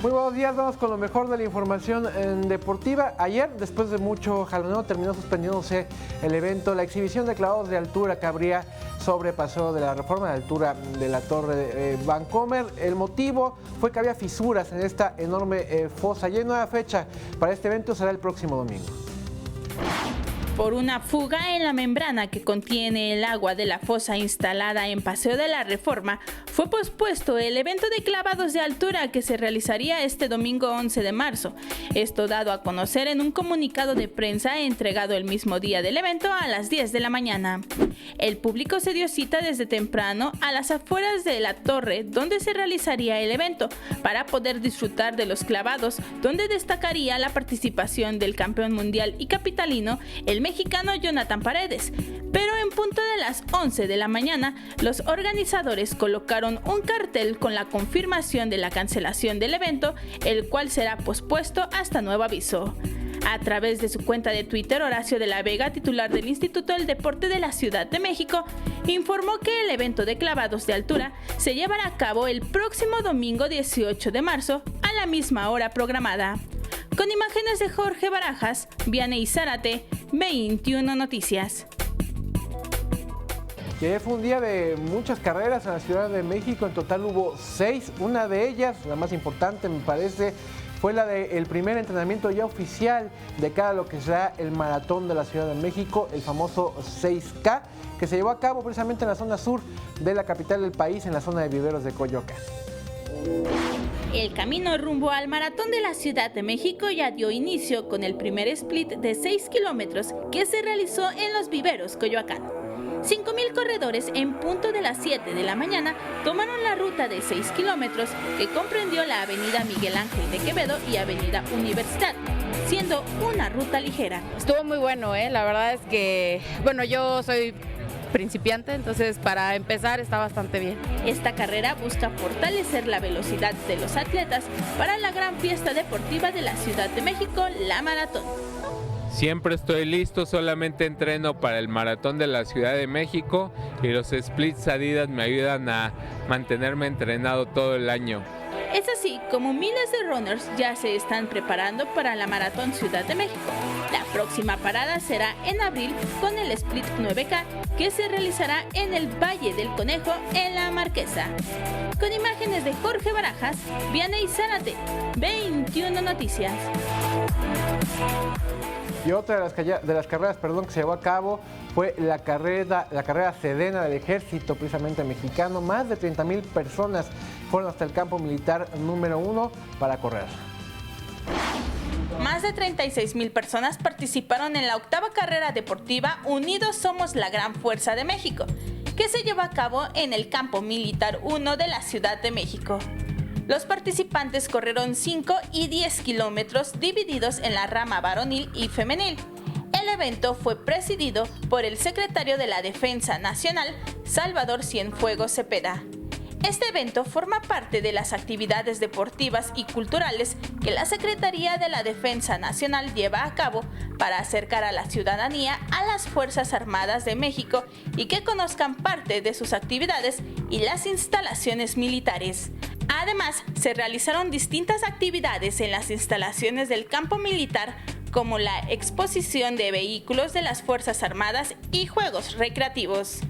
Muy buenos días, vamos con lo mejor de la información deportiva. Ayer, después de mucho jaloneo, terminó suspendiéndose el evento. La exhibición de clavados de altura que habría sobrepasó de la reforma de altura de la Torre de Vancomer. El motivo fue que había fisuras en esta enorme fosa. Y hay nueva fecha para este evento, será el próximo domingo. Por una fuga en la membrana que contiene el agua de la fosa instalada en Paseo de la Reforma, fue pospuesto el evento de clavados de altura que se realizaría este domingo 11 de marzo. Esto dado a conocer en un comunicado de prensa entregado el mismo día del evento a las 10 de la mañana. El público se dio cita desde temprano a las afueras de la torre donde se realizaría el evento para poder disfrutar de los clavados, donde destacaría la participación del campeón mundial y capitalino, el mexicano Jonathan Paredes. Pero en punto de las 11 de la mañana, los organizadores colocaron un cartel con la confirmación de la cancelación del evento, el cual será pospuesto hasta nuevo aviso. A través de su cuenta de Twitter, Horacio de la Vega, titular del Instituto del Deporte de la Ciudad de México, informó que el evento de clavados de altura se llevará a cabo el próximo domingo 18 de marzo a la misma hora programada. Con imágenes de Jorge Barajas, Vianey Zárate, 21 Noticias. Que fue un día de muchas carreras en la Ciudad de México, en total hubo 6, una de ellas, la más importante me parece, fue la del primer entrenamiento ya oficial de cara a lo que será el maratón de la Ciudad de México, el famoso 6K, que se llevó a cabo precisamente en la zona sur de la capital del país, en la zona de Viveros de Coyoacán. El camino rumbo al Maratón de la Ciudad de México ya dio inicio con el primer split de 6 kilómetros que se realizó en los Viveros, Coyoacán. 5,000 corredores en punto de las 7 de la mañana tomaron la ruta de 6 kilómetros que comprendió la avenida Miguel Ángel de Quevedo y avenida Universidad, siendo una ruta ligera. Estuvo muy bueno, la verdad es que, yo soy principiante, entonces para empezar está bastante bien. Esta carrera busca fortalecer la velocidad de los atletas para la gran fiesta deportiva de la Ciudad de México, la Maratón. Siempre estoy listo, solamente entreno para el Maratón de la Ciudad de México y los splits Adidas me ayudan a mantenerme entrenado todo el año. Es así como miles de runners ya se están preparando para la Maratón Ciudad de México. La próxima parada será en abril con el Split 9K que se realizará en el Valle del Conejo en La Marquesa. Con imágenes de Jorge Barajas, Vianey Zárate, 21 Noticias. Y otra de las carreras que se llevó a cabo fue la carrera Sedena del Ejército, precisamente mexicano. Más de 30,000 personas fueron hasta el campo militar número 1 para correr. Más de 36,000 personas participaron en la 8ª carrera deportiva Unidos Somos la Gran Fuerza de México, que se llevó a cabo en el Campo Militar 1 de la Ciudad de México. Los participantes corrieron 5 y 10 kilómetros divididos en la rama varonil y femenil. El evento fue presidido por el secretario de la Defensa Nacional, Salvador Cienfuegos Cepeda. Este evento forma parte de las actividades deportivas y culturales que la Secretaría de la Defensa Nacional lleva a cabo para acercar a la ciudadanía a las Fuerzas Armadas de México y que conozcan parte de sus actividades y las instalaciones militares. Además, se realizaron distintas actividades en las instalaciones del campo militar, como la exposición de vehículos de las Fuerzas Armadas y juegos recreativos.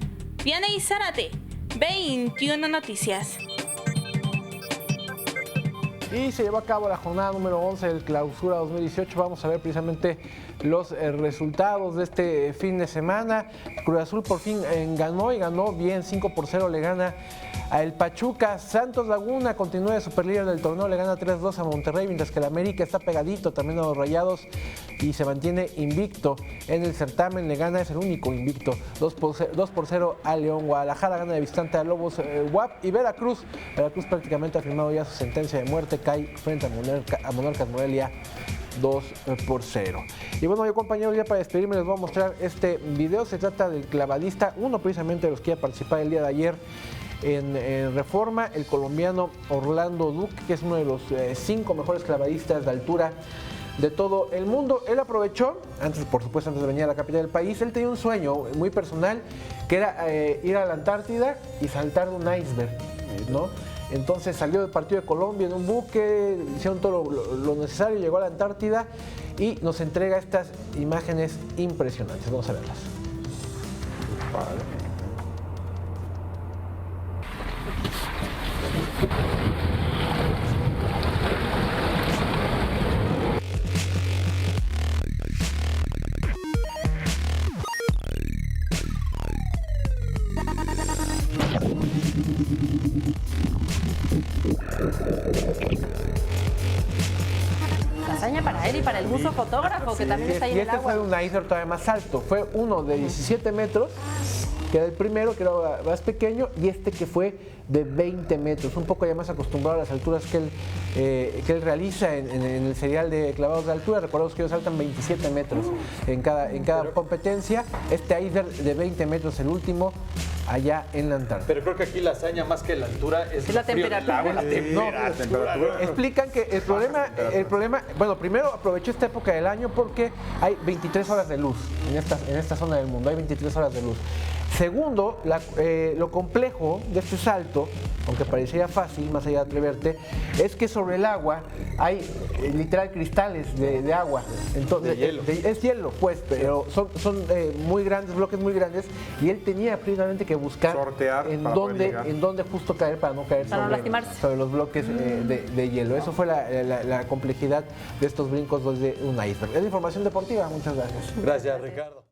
Vianey Zárate, 21 Noticias. Y se llevó a cabo la jornada número 11 del Clausura 2018. Vamos a ver precisamente los resultados de este fin de semana. Cruz Azul por fin ganó y ganó bien, 5-0 le gana a el Pachuca. Santos Laguna continúa de superlíder del torneo, le gana 3-2 a Monterrey, mientras que el América está pegadito también a los Rayados y se mantiene invicto en el certamen, le gana, es el único invicto, 2-0 a León. Guadalajara gana de visitante a Lobos WAP y Veracruz prácticamente ha firmado ya su sentencia de muerte, cae frente a Monarcas Morelia 2-0. Y bueno, yo compañeros, ya para despedirme les voy a mostrar este video. Se trata del clavadista, uno precisamente de los que iba a participar el día de ayer en Reforma, el colombiano Orlando Duque, que es uno de los 5 mejores clavadistas de altura de todo el mundo. Él aprovechó, por supuesto antes de venir a la capital del país, él tenía un sueño muy personal, que era ir a la Antártida y saltar de un iceberg, ¿no? Entonces salió del partido de Colombia en un buque, hicieron todo lo necesario, llegó a la Antártida y nos entrega estas imágenes impresionantes. Vamos a verlas. Hazaña para él y para el buzo fotógrafo que también está ahí Y en el este fue agua. un iceberg todavía más alto. Fue uno de 17 metros, que era el primero, que era más pequeño, y este que fue de 20 metros, un poco ya más acostumbrado a las alturas que él realiza en el serial de clavados de altura. Recordemos que ellos saltan 27 metros en cada competencia. Este iceberg de 20 metros, el último, allá en la Antártida. Pero creo que aquí la hazaña más que la altura es la lo frío del temperatura. agua, la temperatura. Explican que el problema, bueno, primero aproveché esta época del año porque hay 23 horas de luz en esta zona del mundo, hay 23 horas de luz. Segundo, lo complejo de este salto, aunque parecería fácil, más allá de atreverte, es que sobre el agua hay literal cristales de agua. Entonces, De hielo. Es hielo, pues, pero son muy grandes, bloques muy grandes, y él tenía precisamente que buscar Sortear en para poder llegar. dónde justo caer para no caer Para no lastimarse. sobre los bloques de hielo. Eso fue la complejidad de estos brincos desde un iceberg. Es información deportiva, muchas gracias. Gracias, Ricardo.